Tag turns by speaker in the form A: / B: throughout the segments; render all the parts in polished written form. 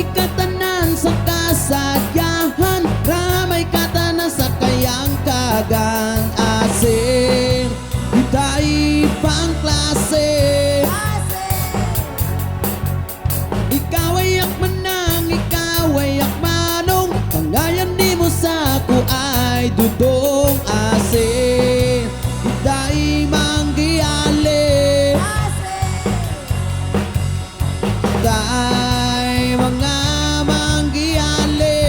A: Dayay katanan sa kasadyahan, ramay katanan sa kayang kagan. Asin, itay pang klase. Ikaw ay akmanang, ikaw ay akmanong, pangayan di mo sa ako ay dudong. Asin, itay manggiyali. Itay mga manggiyali.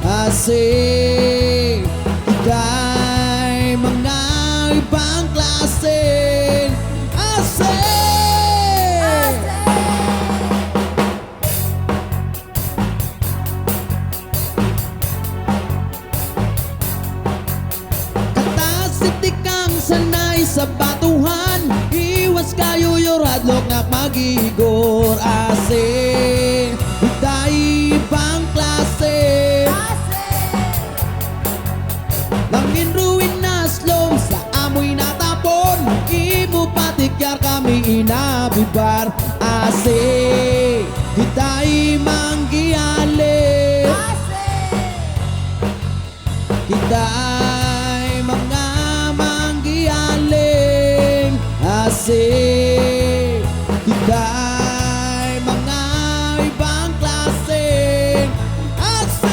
A: Asin, itay mga ibang klase. Asin, katasitik kang sanay sa batuhan, iwas kayo yuradlok na magigor. Asin, itay ibang klase. Langin ruinas lom sa amoy natapon, imo patikyar kami inabibar. Asin, itay manggiyali. Itay mga manggiyaling. Asin, itay mga ibang klase. Asin,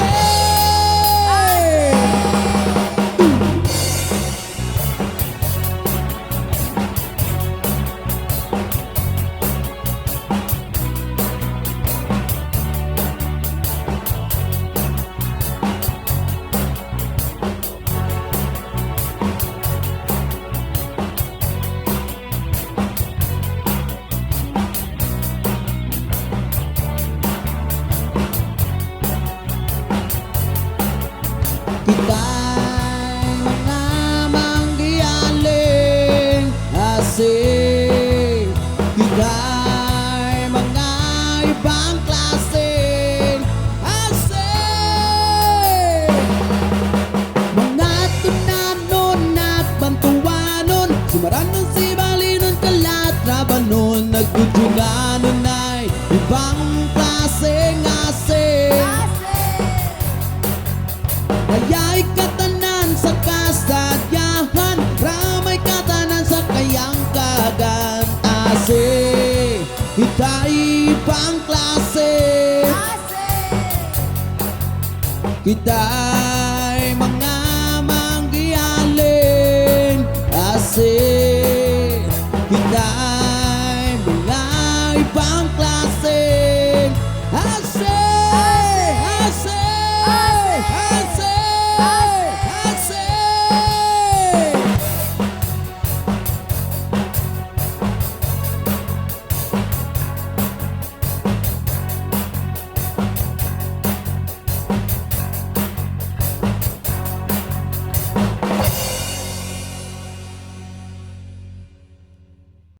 A: itay mga manggiyaling. Asin, itay mga ibang klase. Asin, mga tunanon at bantuanon, sumaranon si balinon kalatrabanon, nagtutulanon ay ibang klaseng asin. Dayay katanan sa kasadyahan, ramay katanan sa kayang kagan. Asin, itay ibang klase. Itay mga manggiyaling. Asin,